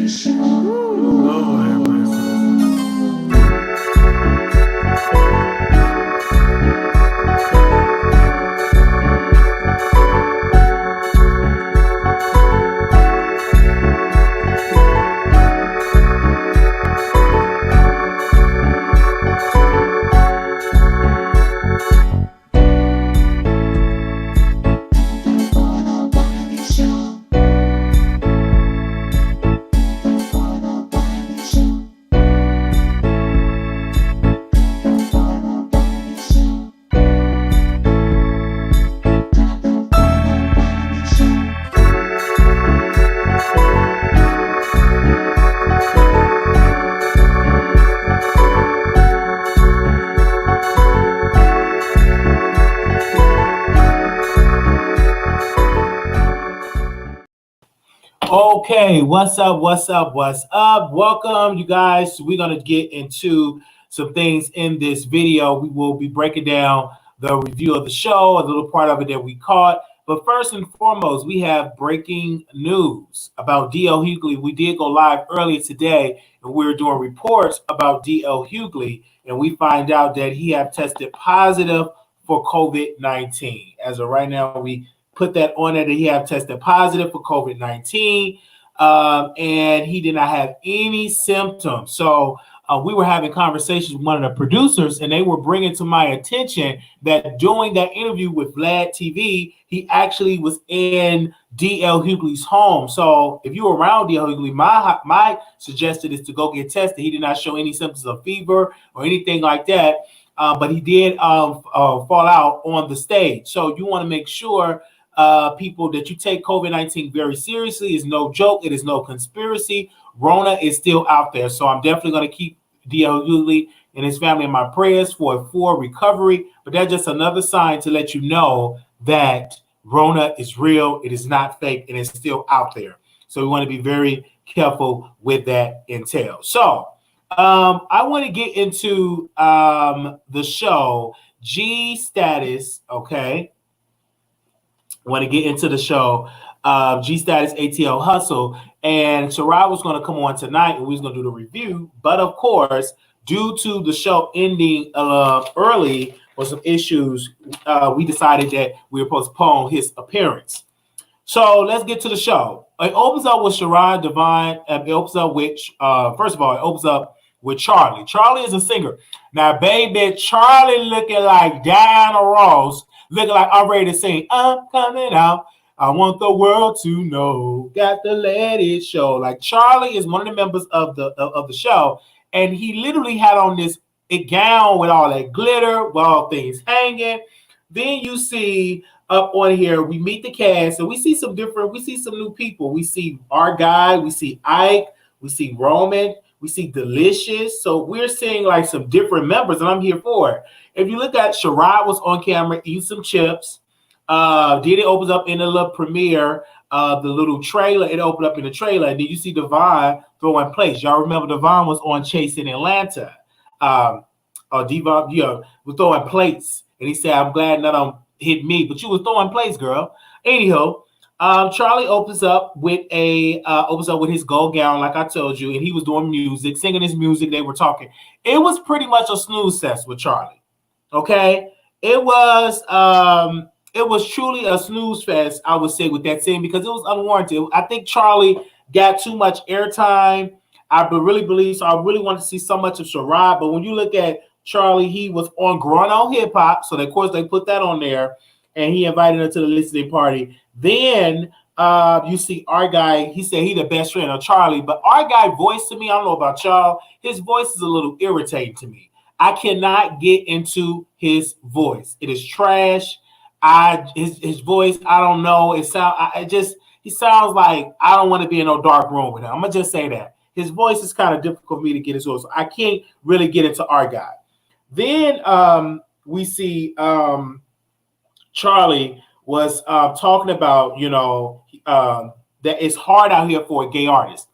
Lord have mercy. Okay, what's up? What's up? What's up? Welcome, you guys. We're going to get into some things in this video. We will be breaking down the review of the show, a little part of it that we caught. But first and foremost, we have breaking news about D.L. Hughley. We did go live earlier today, and we were doing reports about D.L. Hughley, and we find out that he have tested positive for COVID-19. As of right now, we put that on there that he have tested positive for COVID-19, and he did not have any symptoms. So we were having conversations with one of the producers, and they were bringing to my attention that during that interview with Vlad TV, he actually was in D.L. Hughley's home. So if you're around D.L. Hughley, my suggestion is to go get tested. He did not show any symptoms of fever or anything like that, but he did fall out on the stage. So you want to make sure people that you take COVID-19 very seriously. It's no joke. It is no conspiracy. Rona is still out there. So I'm definitely going to keep D.L. Hughley and his family in my prayers for a full recovery. But that's just another sign to let you know that Rona is real. It is not fake, and it's still out there. So we want to be very careful with that intel. So I want to get into the show G Status, okay? I want to get into the show G Status ATL Hustle, and Sherrod was going to come on tonight and we was going to do the review, but of course due to the show ending early for some issues, we decided that we were postpone his appearance. So let's get to the show. It opens up with Sherrod Divine. It opens up with first of all, it opens up with Charlie. Charlie is a singer. Now, baby, Charlie looking like Diana Ross, looking like I'm ready to sing. I'm coming out. I want the world to know. Got to let it show. Like, Charlie is one of the members of the show, and he literally had on this gown with all that glitter, with all things hanging. Then you see up on here, we meet the cast, and we see some new people. We see our guy, we see Ike, we see Roman, we see Delicious. So we're seeing like some different members, and I'm here for it. If you look at Sherrod was on camera eating some chips. Then it opens up in the little premiere of the little trailer. It opened up in the trailer, and then you see Devon throwing plates. Y'all remember Devon was on Chase in Atlanta. Devon, was throwing plates, and he said, "I'm glad none of them hit me, but you was throwing plates, girl." Anyhow, Charlie opens up with his gold gown, like I told you, and he was doing music, singing his music. They were talking. It was pretty much a snooze fest with Charlie. Okay, it was truly a snooze fest, I would say, with that scene, because it was unwarranted. I think Charlie got too much airtime. I really believe so. I really wanted to see so much of Sherrod, but when you look at Charlie, he was on Growing on Hip Hop, so of course they put that on there, and he invited her to the listening party. Then you see our guy. He said he the best friend of Charlie, but our guy voice to me, I don't know about y'all, his voice is a little irritating to me. I cannot get into his voice. It is trash. His voice, I don't know. He sounds like I don't want to be in no dark room with him. I'm gonna just say that. His voice is kind of difficult for me to get into, so I can't really get into our guy. Then we see Charlie was talking about, that it's hard out here for a gay artist.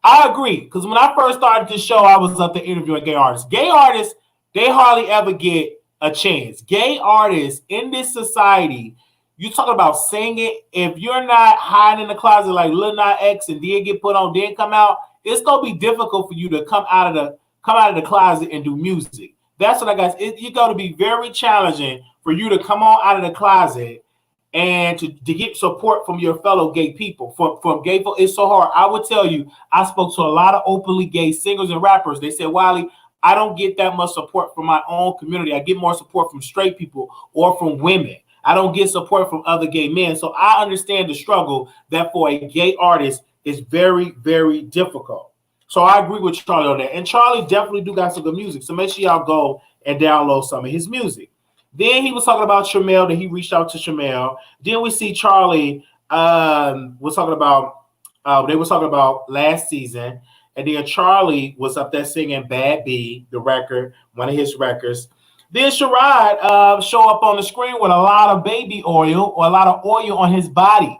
I agree, because when I first started this show, I was up there interviewing gay artists. Gay artists, they hardly ever get a chance. Gay artists in this society, You talking about singing? If you're not hiding in the closet like Lil Nas X and then get put on, then come out, it's gonna be difficult for you to come out of the closet and do music. That's what I got. It's going to be very challenging for you to come on out of the closet and to get support from your fellow gay people. From gay people, it's so hard. I would tell you, I spoke to a lot of openly gay singers and rappers. They said, Wiley, I don't get that much support from my own community. I get more support from straight people or from women. I don't get support from other gay men. So I understand the struggle that for a gay artist is very, very difficult. So I agree with Charlie on that. And Charlie definitely do got some good music. So make sure y'all go and download some of his music. Then he was talking about Shamel, that he reached out to Shamel. Then we see Charlie was talking about, they were talking about last season. And then Charlie was up there singing Bad B, the record, one of his records. Then Sherrod show up on the screen with a lot of baby oil or a lot of oil on his body.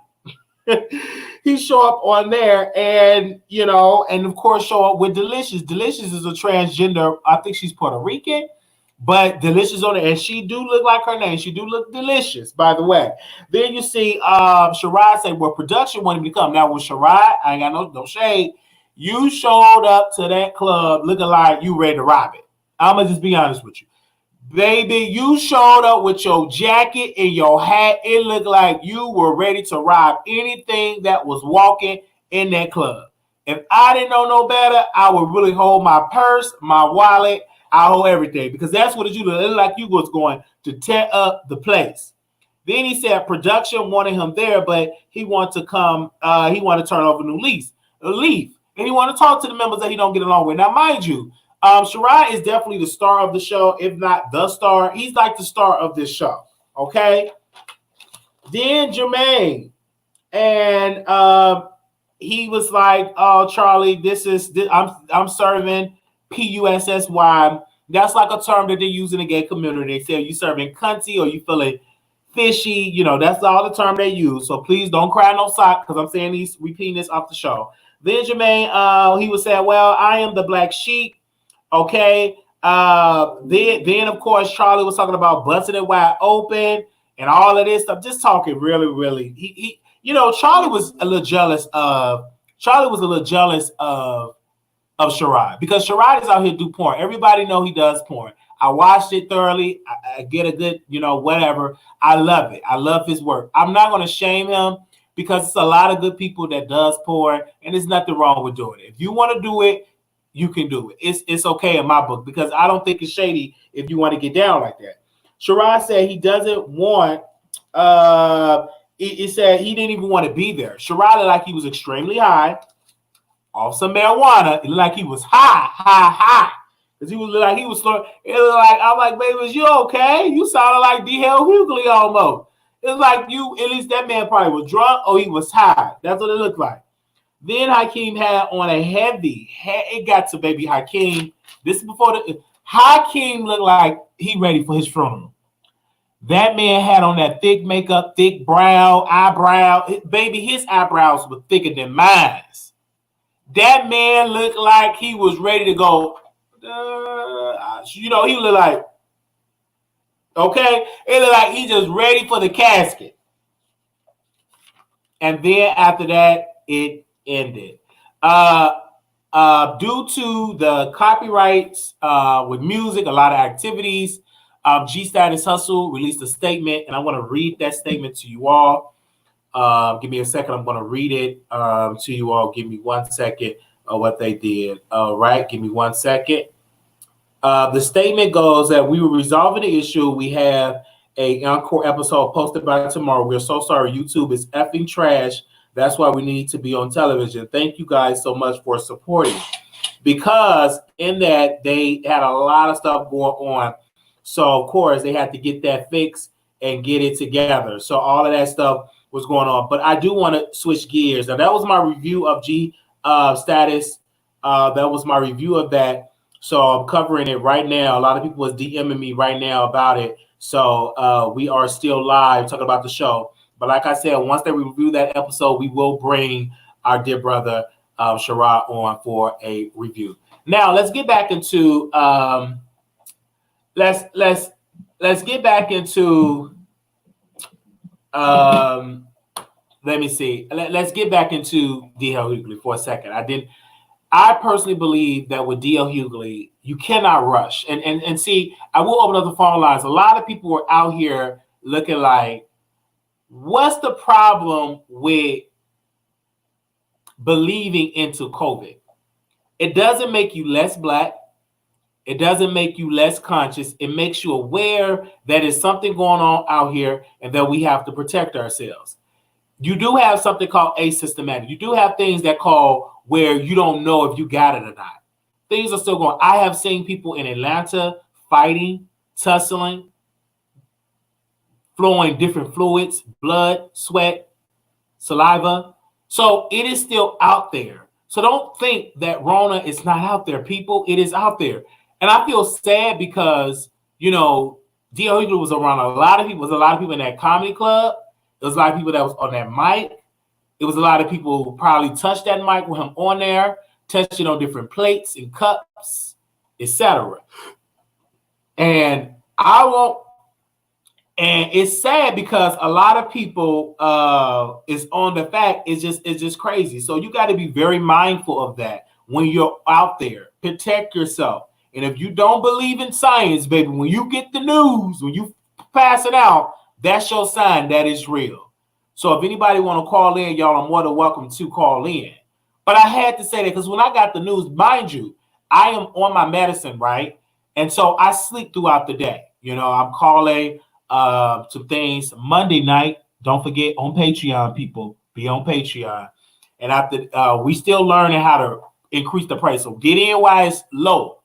He show up on there and, you know, and of course show up with Delicious. Delicious is a transgender. I think she's Puerto Rican, but Delicious on it. And she do look like her name. She do look delicious, by the way. Then you see Sherrod say, well, production wanted me to come. Now with Sherrod, I ain't got no shade. You showed up to that club looking like you ready to rob it. I'm going to just be honest with you. Baby, you showed up with your jacket and your hat. It looked like you were ready to rob anything that was walking in that club. If I didn't know no better, I would really hold my purse, my wallet, I hold everything. Because that's what you do. It looked like you was going to tear up the place. Then he said production wanted him there, but he wanted to come, he wanted to turn over a leaf. And he wanted to talk to the members that he don't get along with. Now, mind you, Sherrod is definitely the star of the show, if not the star. He's like the star of this show, okay? Then Jermaine, and he was like, "Oh, Charlie, I'm serving PUSSY." That's like a term that they use in the gay community. They say you serving cunty or you feeling fishy. You know, that's all the term they use. So please don't cry no sock because I'm saying he's repeating this off the show. Then Jermaine, he was saying, "Well, I am the black sheep." Okay. Then of course Charlie was talking about busting it wide open and all of this stuff. Just talking really. He you know, Charlie was a little jealous of Sherrod because Sherrod is out here do porn. Everybody know he does porn. I watched it thoroughly. I get a good, you know, whatever. I love it. I love his work. I'm not going to shame him because it's a lot of good people that does porn, and there's nothing wrong with doing it. If you want to do it, you can do it. It's okay in my book because I don't think it's shady if you want to get down like that. Sherrod said he doesn't want. He said he didn't even want to be there. Sherrod looked like he was extremely high off some marijuana. It looked like he was high. Because he was like he was. It was like I'm like, baby, is you okay? You sounded like D.L. Hughley almost. It's like you. At least that man probably was drunk or he was high. That's what it looked like. Then Hakeem had on a heavy. It got to baby Hakeem. This is before the Hakeem looked like he ready for his funeral. That man had on that thick makeup, thick brow, eyebrow. Baby, his eyebrows were thicker than mine. That man looked like he was ready to go. You know, he looked like, okay? It looked like he just ready for the casket. And then after that, it ended. Due to the copyrights with music, a lot of activities, G Status Hustle released a statement, and I want to read that statement to you all. Give me a second. I'm going to read it to you all. Give me 1 second of what they did. All right. Give me 1 second. The statement goes that we were resolving the issue. We have a encore episode posted by tomorrow. We're so sorry. YouTube is effing trash. That's why we need to be on television. Thank you guys so much for supporting. Because in that, they had a lot of stuff going on. So, of course, they had to get that fixed and get it together. So all of that stuff was going on. But I do want to switch gears. Now, that was my review of G Status. That was my review of that. So I'm covering it right now. A lot of people is DMing me right now about it. So we are still live talking about the show. But like I said, once they review that episode, we will bring our dear brother Sherrod on for a review. Now let's get back into let's get back into Um, let me see. Let's get back into D.L. Hughley for a second. I personally believe that with D.L. Hughley, you cannot rush. And see, I will open up the phone lines. A lot of people were out here looking like, what's the problem with believing into COVID? It doesn't make you less black. It doesn't make you less conscious. It makes you aware that there's something going on out here and that we have to protect ourselves. You do have something called asymptomatic. You do have things that call where you don't know if you got it or not. Things are still going. I have seen people in Atlanta fighting, tussling, flowing different fluids, blood, sweat, saliva. So it is still out there. So don't think that Rona is not out there, people. It is out there. And I feel sad because, D.L. Hughley was around a lot of people. There was a lot of people in that comedy club. There was a lot of people that was on that mic. It was a lot of people who probably touched that mic with him on there, touched it on different plates and cups, etc. And it's sad because a lot of people is on the fact it's just crazy. So you got to be very mindful of that when you're out there. Protect yourself. And if you don't believe in science, baby, when you get the news, when you pass it out, that's your sign that it's real. So if anybody want to call in, y'all are more than welcome to call in. But I had to say that because when I got the news, mind you, I am on my medicine, right? And so I sleep throughout the day. I'm calling some things Monday night. Don't forget on Patreon, people. Be on Patreon. And after we still learning how to increase the price. So get in while it's low.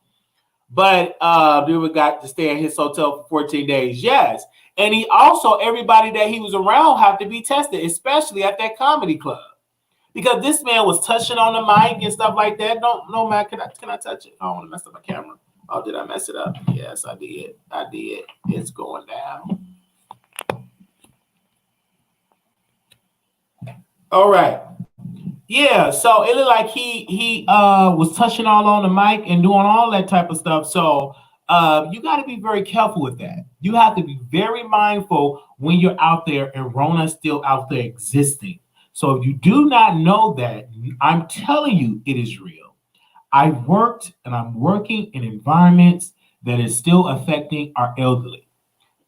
But then we got to stay in his hotel for 14 days. Yes. And he also, everybody that he was around have to be tested, especially at that comedy club. Because this man was touching on the mic and stuff like that. No, man, can I touch it? I don't want to mess up my camera. Oh, did I mess it up? Yes, I did. It's going down. All right. Yeah, so it looked like he was touching all on the mic and doing all that type of stuff. So you got to be very careful with that. You have to be very mindful when you're out there and Rona's still out there existing. So if you do not know that, I'm telling you it is real. I've worked and I'm working in environments that is still affecting our elderly.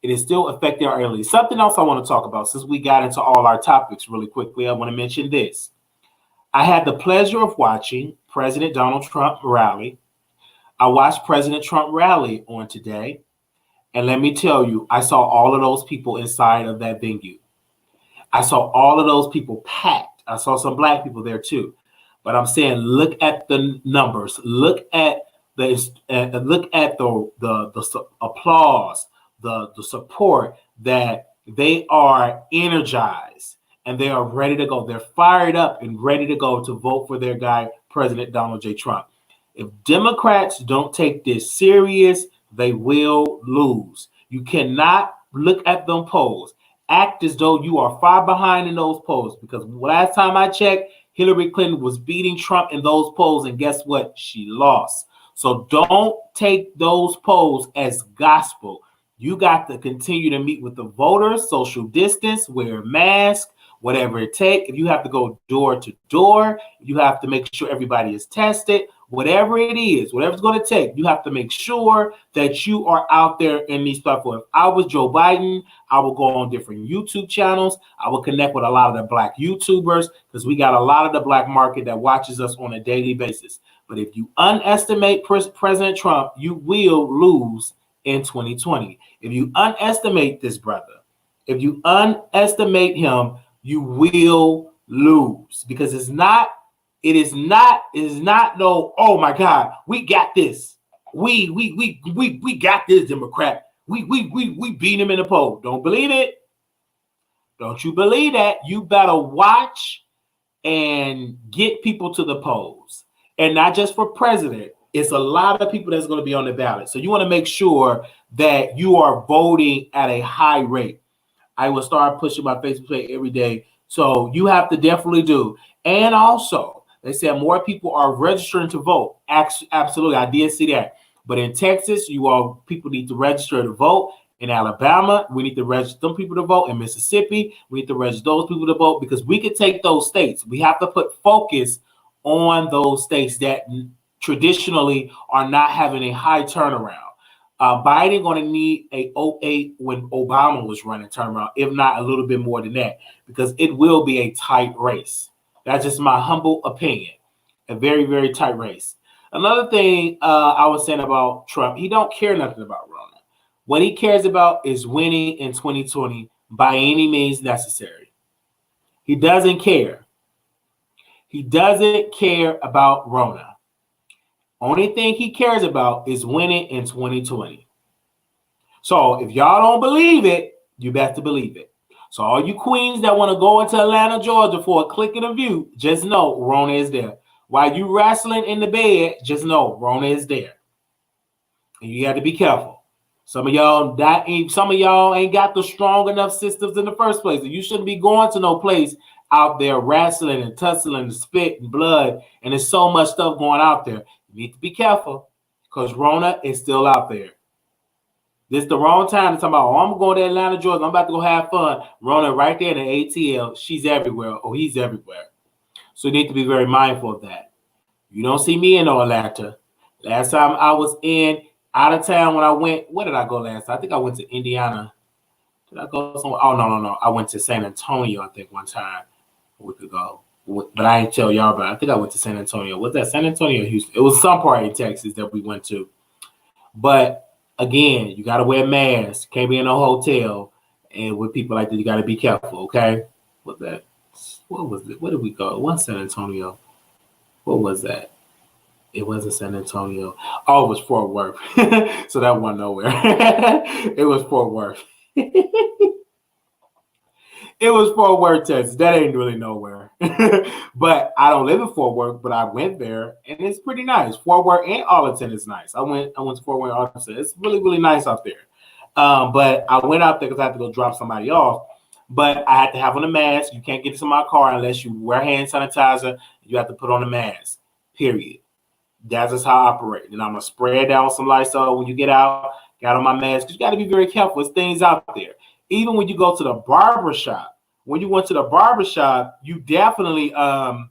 It is still affecting our elderly. Something else I want to talk about since we got into all our topics really quickly. I want to mention this. I had the pleasure of watching President Donald Trump rally. I watched President Trump rally on today. And let me tell you, I saw all of those people inside of that venue. I saw all of those people packed. I saw some black people there too. But I'm saying, look at the numbers. Look at the applause, the support that they are energized and they are ready to go. They're fired up and ready to go to vote for their guy, President Donald J. Trump. If Democrats don't take this serious, they will lose. You cannot look at them polls. Act as though you are far behind in those polls, because last time I checked, Hillary Clinton was beating Trump in those polls, and guess what? She lost. So don't take those polls as gospel. You got to continue to meet with the voters, social distance, wear a mask, whatever it takes. If you have to go door to door, you have to make sure everybody is tested. Whatever it is, whatever it's going to take, you have to make sure that you are out there in these platforms. If I was Joe Biden, I would go on different YouTube channels. I would connect with a lot of the black YouTubers because we got a lot of the black market that watches us on a daily basis. But if you underestimate President Trump, you will lose in 2020. If you underestimate this brother, if you underestimate him, you will lose, because it is not no, oh my God, we got this. We got this, Democrat. We beat him in the poll. Don't believe it. Don't you believe that? You better watch and get people to the polls. And not just for president. It's a lot of people that's going to be on the ballot. So you want to make sure that you are voting at a high rate. I will start pushing my Facebook page every day. So you have to definitely do. And also, they said more people are registering to vote. Absolutely, I did see that. But in Texas, people need to register to vote. In Alabama, we need to register some people to vote. In Mississippi, we need to register those people to vote because we can take those states. We have to put focus on those states that traditionally are not having a high turnaround. Biden going to need a '08 when Obama was running turnaround, if not a little bit more than that, because it will be a tight race. That's just my humble opinion. A very, very tight race. Another thing I was saying about Trump, he don't care nothing about Rona. What he cares about is winning in 2020 by any means necessary. He doesn't care. He doesn't care about Rona. Only thing he cares about is winning in 2020. So if y'all don't believe it, you best to believe it. So all you queens that want to go into Atlanta, Georgia for a click and a view, just know Rona is there. While you wrestling in the bed, just know Rona is there. And you got to be careful. Some of y'all ain't got the strong enough systems in the first place. You shouldn't be going to no place out there wrestling and tussling and spit and blood. And there's so much stuff going out there. You need to be careful because Rona is still out there. This is the wrong time to talk about, oh, I'm going to Atlanta, Georgia. I'm about to go have fun. Rona right there in the ATL. She's everywhere. Oh, he's everywhere. So you need to be very mindful of that. You don't see me in Atlanta. Last time I was out of town when I went, where did I go last time? I think I went to Indiana. Did I go somewhere? Oh, no. I went to San Antonio, I think, one time a week ago. But I ain't tell y'all about it. I think I went to San Antonio. Was that San Antonio or Houston? It was some part in Texas that we went to. But again, you got to wear masks. Can't be in a hotel. And with people like that, you got to be careful, okay? What was it? Where did we go? It was San Antonio. What was that? It wasn't San Antonio. Oh, it was Fort Worth. So that wasn't nowhere. It was Fort Worth. It was Fort Worth, Texas. That ain't really nowhere. But I don't live in Fort Worth, but I went there, and it's pretty nice. Fort Worth and Arlington is nice. I went to Fort Worth and Arlington. It's really, really nice out there. But I went out there because I had to go drop somebody off. But I had to have on a mask. You can't get into my car unless you wear hand sanitizer. You have to put on a mask, period. That's just how I operate. And I'm going to spray it down with some Lysol when you get out. Got on my mask. You got to be very careful. There's things out there. Even when you go to the barber shop. When you went to the barber shop, you definitely got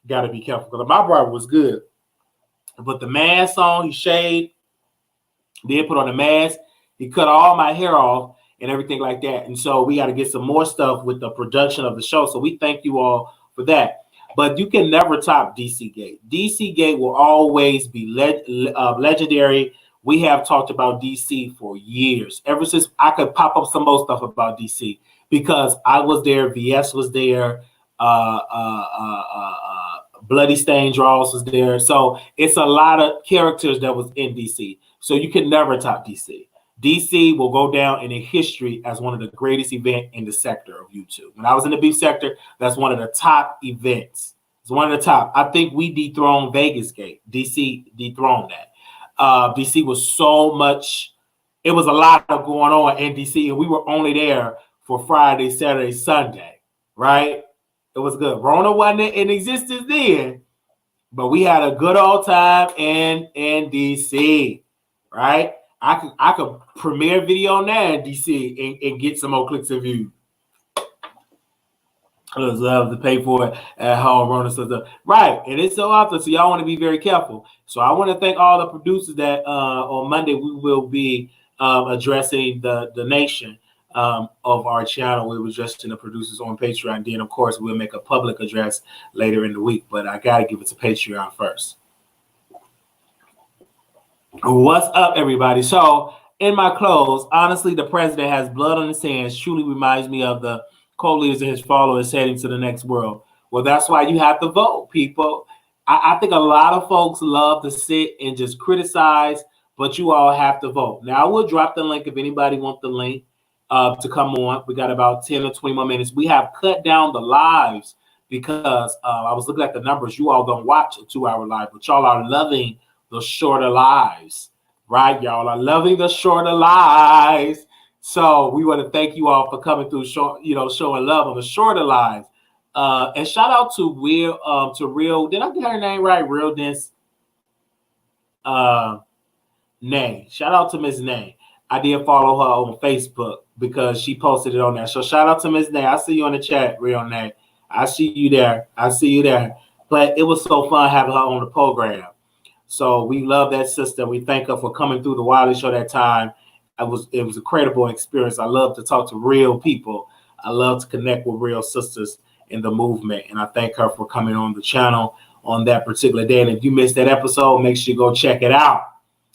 to be careful. Because my barber was good. I put the mask on. He shaved. Then put on the mask. He cut all my hair off and everything like that. And so we got to get some more stuff with the production of the show. So we thank you all for that. But you can never top DC Gate. DC Gate will always be legendary. We have talked about DC for years. Ever since I could pop up some more stuff about DC because I was there, VS was there, Bloody Stain Draws was there. So it's a lot of characters that was in DC. So you can never top DC. DC will go down in history as one of the greatest events in the sector of YouTube. When I was in the beef sector, that's one of the top events. It's one of the top. I think we dethroned Vegas Gate. DC dethroned that. DC was so much. It was a lot of going on in DC, and we were only there for Friday, Saturday, Sunday, right? It was good. Rona wasn't in existence then, but we had a good old time in DC, right? I could premiere video now in DC and get some more clicks and views. I just love to pay for it at home, Rona stuff. Right, and it's so often, so y'all want to be very careful. So I want to thank all the producers that on Monday we will be addressing the nation of our channel. We were addressing the producers on Patreon. Then, of course, we'll make a public address later in the week. But I got to give it to Patreon first. What's up, everybody? So, in my close, honestly, the president has blood on his hands. Truly reminds me of the co-leaders and his followers heading to the next world. Well, that's why you have to vote, people. I think a lot of folks love to sit and just criticize, but you all have to vote. Now, I will drop the link if anybody wants the link to come on. We got about 10 or 20 more minutes. We have cut down the lives because I was looking at the numbers. You all don't watch a 2-hour live, but y'all are loving the shorter lives, right? Y'all are loving the shorter lives. So we want to thank you all for coming through, showing love on the shorter lives. And shout out to Real. Did I get her name right? Real Dance. Nay. Shout out to Miss Nay. I did follow her on Facebook because she posted it on there. So shout out to Miss Nay. I see you in the chat, Real Nay. I see you there. I see you there. But it was so fun having her on the program. So we love that sister. We thank her for coming through the Wiley Show that time. It was a credible experience. I love to talk to real people. I love to connect with real sisters in the movement. And I thank her for coming on the channel on that particular day. And if you missed that episode, make sure you go check it out.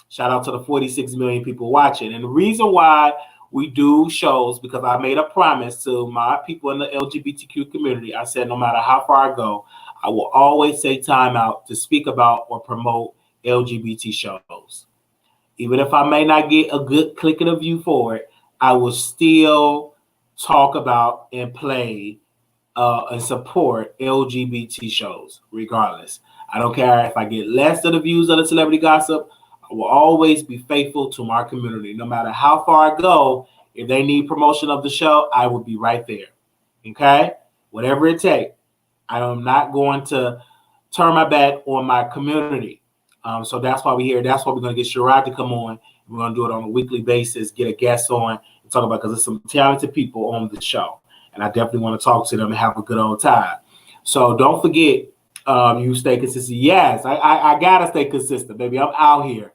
Shout out to the 46 million people watching. And the reason why we do shows, because I made a promise to my people in the LGBTQ community. I said, no matter how far I go, I will always take time out to speak about or promote LGBT shows. Even if I may not get a good click of view for it, I will still talk about and play and support LGBT shows, regardless. I don't care if I get less of the views of the celebrity gossip. I will always be faithful to my community. No matter how far I go, if they need promotion of the show, I will be right there. Okay? Whatever it takes. I am not going to turn my back on my community. So that's why we're here. That's why we're going to get Sherrod to come on. We're going to do it on a weekly basis, get a guest on, and talk about, because there's some talented people on the show. And I definitely want to talk to them and have a good old time. So don't forget, you stay consistent. Yes, I got to stay consistent, baby. I'm out here.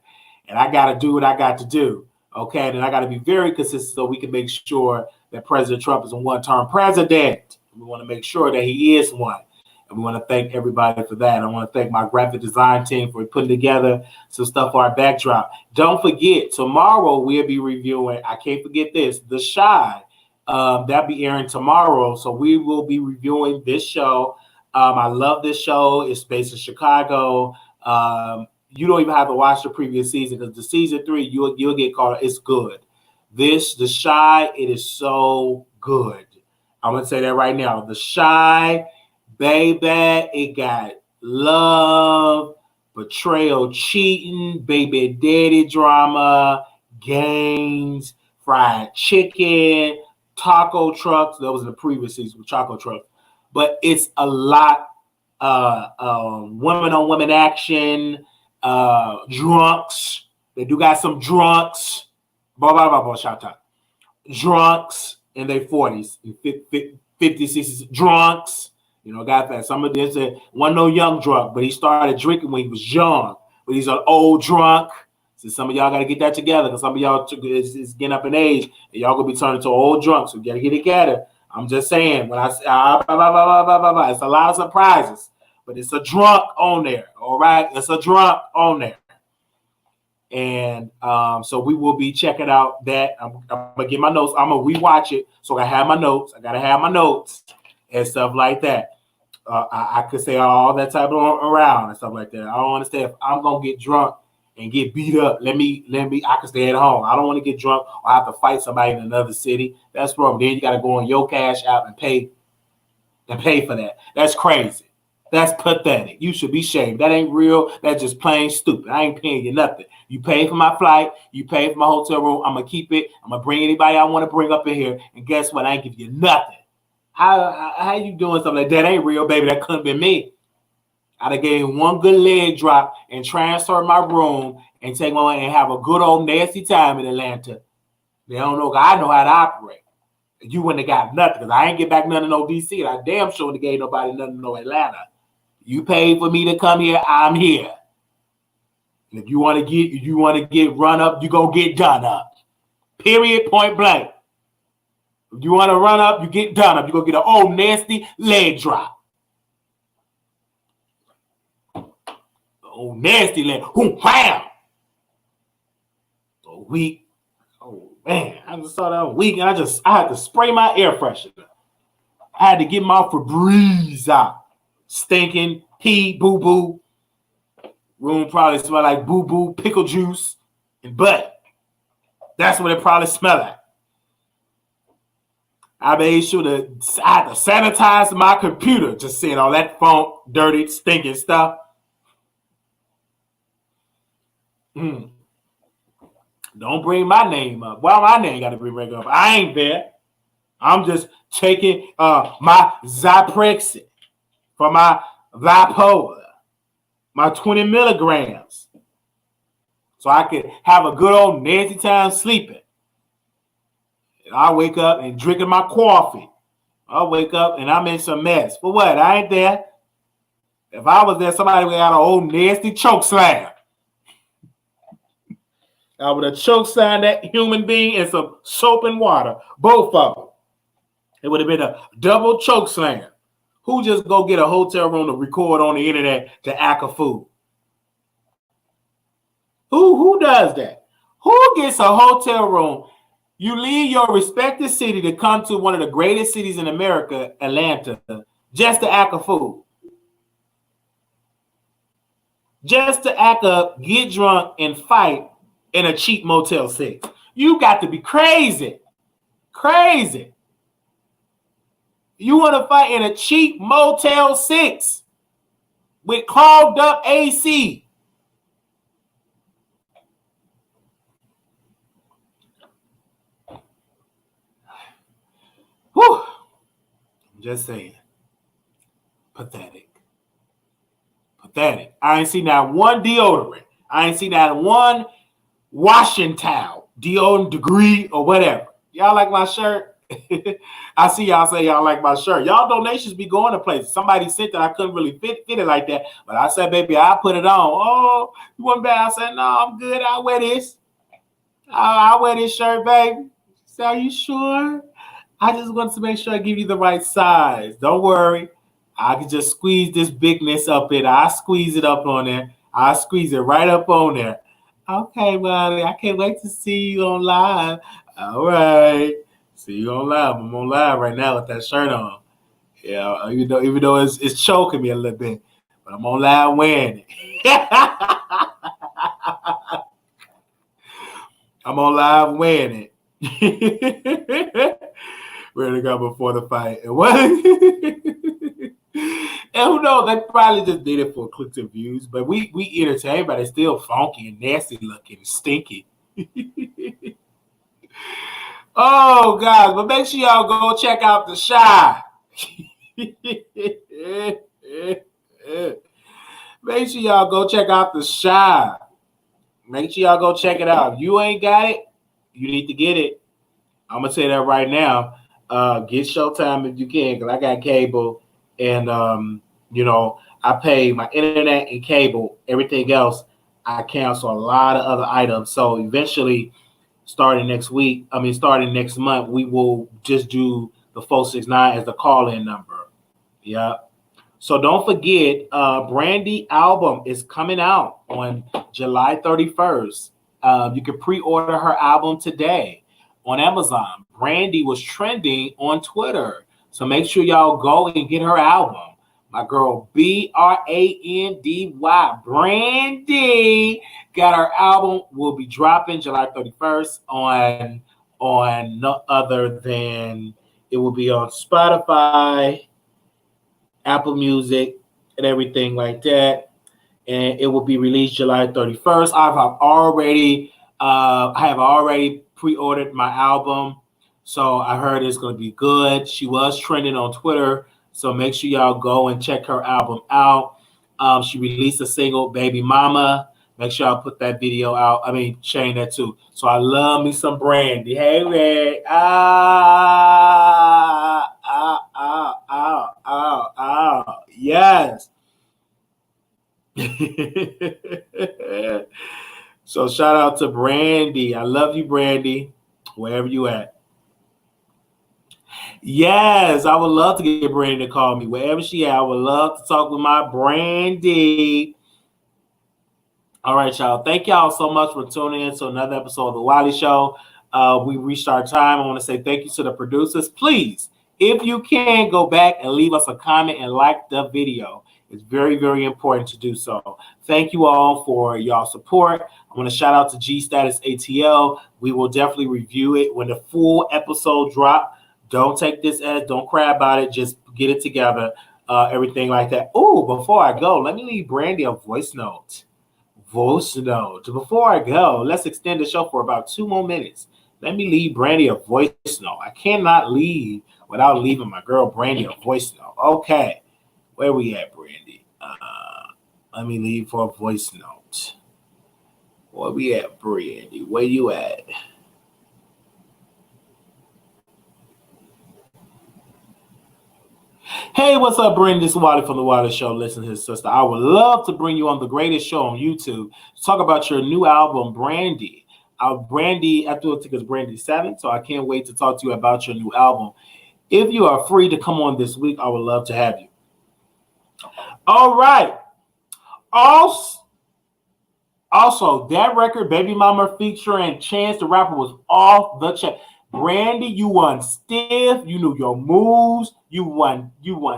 And I got to do what I got to do, okay? And I got to be very consistent so we can make sure that President Trump is a one-term president. We want to make sure that he is one. And we want to thank everybody for that. I want to thank my graphic design team for putting together some stuff for our backdrop. Don't forget, tomorrow we'll be reviewing, I can't forget this, The Shy. That'll be airing tomorrow. So we will be reviewing this show. I love this show. It's based in Chicago. You don't even have to watch the previous season, because the season 3, you'll get caught. It's good. The Shy, it is so good. I'm going to say that right now. The Shy, baby, it got love, betrayal, cheating, baby daddy drama, gangs, fried chicken, taco trucks. That was in the previous season with taco trucks. But it's a lot women on women action, drunks. They do got some drunks. Shout out. Drunks in their 40s, 50s, 60s. Drunks. You know, got that. Some of this one no young drunk, but he started drinking when he was young. But he's an old drunk. So some of y'all got to get that together, because some of y'all is getting up in age, and y'all gonna be turning to old drunks. So you got to get it together. I'm just saying, when I say it's a lot of surprises, but it's a drunk on there. All right, it's a drunk on there. And so we will be checking out that. I'm gonna get my notes. I'm gonna rewatch it, so I have my notes. I gotta have my notes and stuff like that. I could say all that type of around and stuff like that. I don't understand if I'm gonna get drunk and get beat up. Let me. I can stay at home. I don't want to get drunk or have to fight somebody in another city. That's wrong. Then you got to go on your cash out and pay for that. That's crazy. That's pathetic. You should be shamed. That ain't real. That's just plain stupid. I ain't paying you nothing. You pay for my flight. You pay for my hotel room. I'm gonna keep it. I'm gonna bring anybody I want to bring up in here. And guess what? I ain't give you nothing. How you doing something like that? Ain't real, baby. That couldn't be me. I'd have gave one good leg drop and transfer my room and take my money and have a good old nasty time in Atlanta. They don't know. I know how to operate. You wouldn't have got nothing, because I ain't get back nothing to no DC. And I damn sure wouldn't have gave nobody nothing to no Atlanta. You paid for me to come here. I'm here. And if you want to get run up, you gonna get done up. Period. Point blank. If you want to run up, you get done up. You gonna get an old nasty leg drop. Oh, nasty leg. Wham! So weak. Oh man, I just saw that weak, and I had to spray my air freshener. I had to get my Febreze out. Stinking pee, boo boo. Room probably smell like boo boo, pickle juice, and butt. That's what it probably smell like. I made sure I had to sanitize my computer, just seeing all that funk, dirty, stinking stuff. Don't bring my name up. Well, my name got to be bring up. I ain't there. I'm just taking my Zyprexa for my bipolar, my 20 milligrams, so I could have a good old nasty time sleeping. And I wake up and drinking my coffee. I wake up and I'm in some mess. For what? I ain't there. If I was there, somebody would have an old nasty choke slam. I would have choke slammed that human being in some soap and water. Both of them. It would have been a double choke slam. Who just go get a hotel room to record on the internet to act a fool? Who does that? Who gets a hotel room? You leave your respective city to come to one of the greatest cities in America, Atlanta, just to act a fool. Just to act up, get drunk, and fight in a cheap Motel 6. You got to be crazy. Crazy. You want to fight in a cheap Motel 6 with clogged up AC. Whew. I'm just saying. Pathetic. Pathetic. I ain't seen that one deodorant. I ain't seen that one washing towel, deodorant degree or whatever. Y'all like my shirt? I see y'all say y'all like my shirt. Y'all donations be going to places. Somebody sent that I couldn't really fit it like that. But I said, baby, I'll put it on. Oh, you want bad? I said, no, I'm good. I'll wear this. I'll wear this shirt, baby. So are you sure? I just want to make sure I give you the right size. Don't worry. I can just squeeze this bigness up in. I squeeze it up on there. I squeeze it right up on there. Okay, Wiley, I can't wait to see you on live. All right. See you on live. I'm on live right now with that shirt on. Yeah, even though it's choking me a little bit, but I'm on live wearing it. I'm on live wearing it. Ready to go before the fight. And what? And who knows? They probably just did it for clicks and views. But we entertain, but it's still funky and nasty looking, and stinky. Oh, guys, but make sure y'all go check out the Shy. Make sure y'all go check out the Shy. Make sure y'all go check it out. If you ain't got it, you need to get it. I'm gonna say that right now. Get Showtime if you can, because I got cable, and I pay my internet and cable. Everything else, I cancel a lot of other items. So eventually, starting next month, we will just do the 469 as the call-in number. Yeah. So don't forget, Brandy album is coming out on July 31st. You can pre-order her album today on Amazon. Brandy was trending on Twitter. So make sure y'all go and get her album. My girl Brandy, Brandy, got her album. Will be dropping July 31st on no other than, it will be on Spotify, Apple Music, and everything like that. And it will be released July 31st. I have already pre-ordered my album, so I heard it's going to be good. She was trending on Twitter, so make sure y'all go and check her album out. She released a single, Baby Mama. Make sure I'll put that video out. Shane that too. So I love me some Brandy. Hey, Ray. Yes. So shout out to Brandy. I love you, Brandy, wherever you at. Yes, I would love to get Brandy to call me wherever she at. I would love to talk with my Brandy. All right, y'all. Thank y'all so much for tuning in to another episode of the Wiley Show. We reached our time. I want to say thank you to the producers. Please, if you can, go back and leave us a comment and like the video. It's very, very important to do so. Thank you all for y'all support. I want to shout out to G Status ATL. We will definitely review it when the full episode drop. Don't take this as, don't cry about it. Just get it together. Everything like that. Oh, before I go, let me leave Brandy a voice note. Before I go, let's extend the show for about 2 more minutes. Let me leave Brandy a voice note. I cannot leave without leaving my girl Brandy a voice note. Okay. Where we at, Brandy? Let me leave for a voice note. Where we at, Brandy? Where you at? Hey, what's up, Brandon? This is Wiley from the Wiley Show. Listen to his sister. I would love to bring you on the greatest show on YouTube to talk about your new album, Brandy. Brandy, I think it's Brandy 7, so I can't wait to talk to you about your new album. If you are free to come on this week, I would love to have you. All right. Also, that record, Baby Mama featuring Chance the Rapper, was off the chain. Brandy, you won stiff. You knew your moves. You won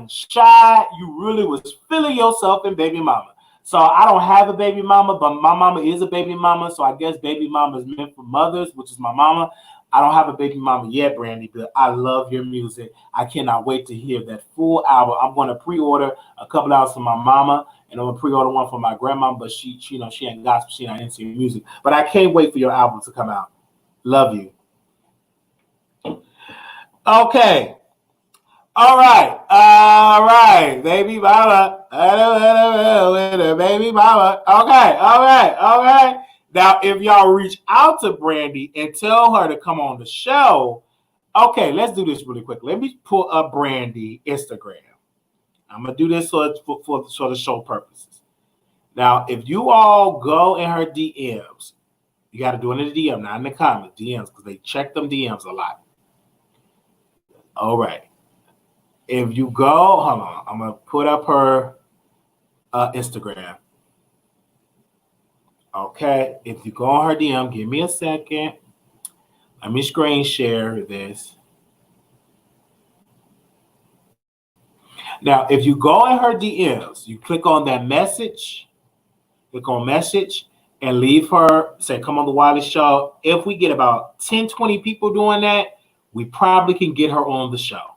shy. You really was feeling yourself in Baby Mama. So I don't have a baby mama, but my mama is a baby mama. So I guess baby mama is meant for mothers, which is my mama. I don't have a baby mama yet, Brandy, but I love your music. I cannot wait to hear that full album. I'm going to pre-order a couple albums for my mama, and I'm going to pre-order one for my grandma, but she ain't gospel, she not into music. But I can't wait for your album to come out. Love you. Okay. All right, baby mama. Baby mama. Okay. Now, if y'all reach out to Brandy and tell her to come on the show, okay, let's do this really quick. Let me pull up Brandy Instagram. I'm gonna do this for the show purposes. Now, if you all go in her DMs, you got to do it in the DM, not in the comments, DMs, because they check them DMs a lot. All right. If you go, hold on, I'm going to put up her Instagram. Okay. If you go on her DM, give me a second. Let me screen share this. Now, if you go in her DMs, you click on that message, and leave her, say, come on the Wiley Show. If we get about 10, 20 people doing that, we probably can get her on the show.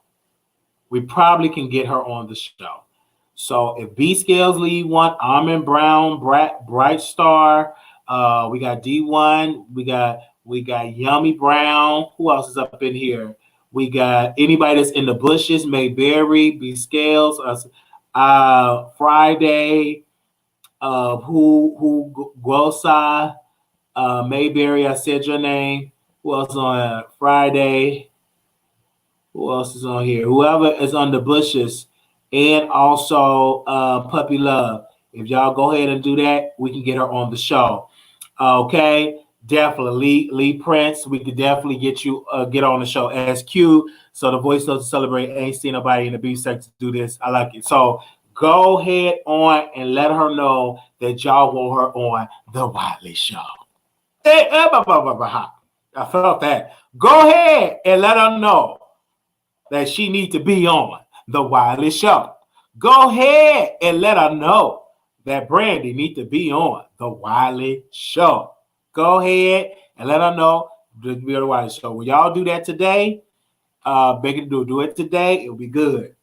So if B Scales leave one, Almond Brown, Bright Star, we got D1, we got Yummy Brown. Who else is up in here? We got anybody that's in the bushes, Mayberry, B Scales, Friday, who Guosa, Mayberry, I said your name. Who else on Friday? Who else is on here? Whoever is on the bushes, and also Puppy Love. If y'all go ahead and do that, we can get her on the show. Okay, definitely. Lee Prince, we could definitely get on the show. SQ, so the Voice of Celebrate ain't seen nobody in the beef sector do this. I like it. So go ahead on and let her know that y'all want her on the Wiley Show. Hey, I felt that. Go ahead and let her know that she needs to be on the Wiley Show. Go ahead and let her know that Brandy needs to be on the Wiley Show. Go ahead and let her know to be on the Wiley Show. When y'all do that today, beg you to do it today. It'll be good.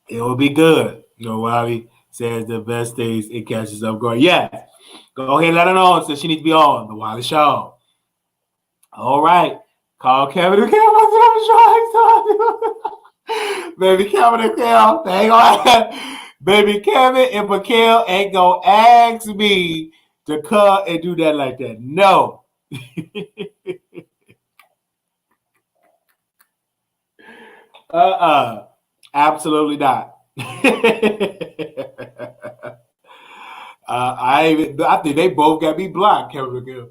It will be good. You know, Wiley says the best things it catches up going. Yeah. Go ahead and let her know so she needs to be on the Wiley Show. All right. Call Kevin and Kel. Baby Kevin and Kel. Baby Kevin and Mikhail ain't gonna ask me to come and do that like that. No. Absolutely not. I think they both got me blocked, Kevin and Kel.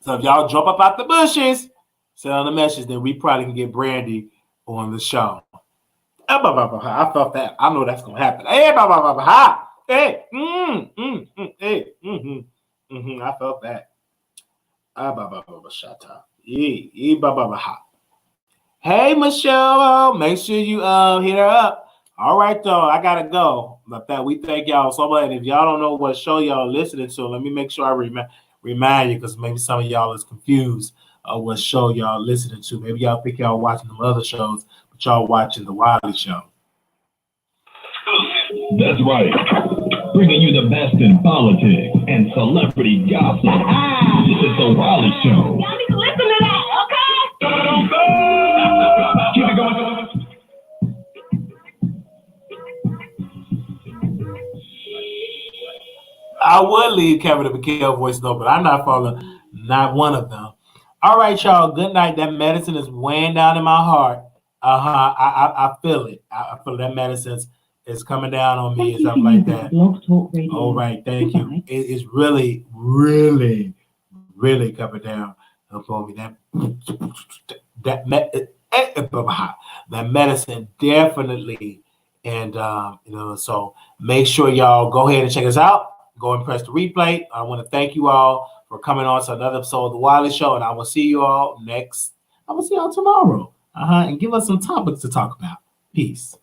So if y'all jump up out the bushes, send on the message, then we probably can get Brandy on the show. I felt that. I know that's gonna happen. Hey, hey, I felt that. Hey, Michelle, make sure you hit her up. All right, though, I gotta go. But we thank y'all so much. And if y'all don't know what show y'all listening to, let me make sure I remind you, because maybe some of y'all is confused what show y'all listening to. Maybe y'all think y'all watching them other shows, but y'all watching the Wiley Show. That's right. Bringing you the best in politics and celebrity gossip. This is the Wiley Show. Y'all need to listen to that, okay? Keep it going. I would leave Kevin and Mikhail voice note, but I'm not following not one of them. All right, y'all. Good night. That medicine is weighing down in my heart. I feel it. I feel that medicine is coming down on me and stuff like that. Blog Talk Radio. All right, thank you. It is really, really, really coming down upon me. That medicine definitely, and so make sure y'all go ahead and check us out. Go and press the replay. I want to thank you all for coming on to another episode of the Wiley Show, and I will see you all tomorrow. And give us some topics to talk about. Peace.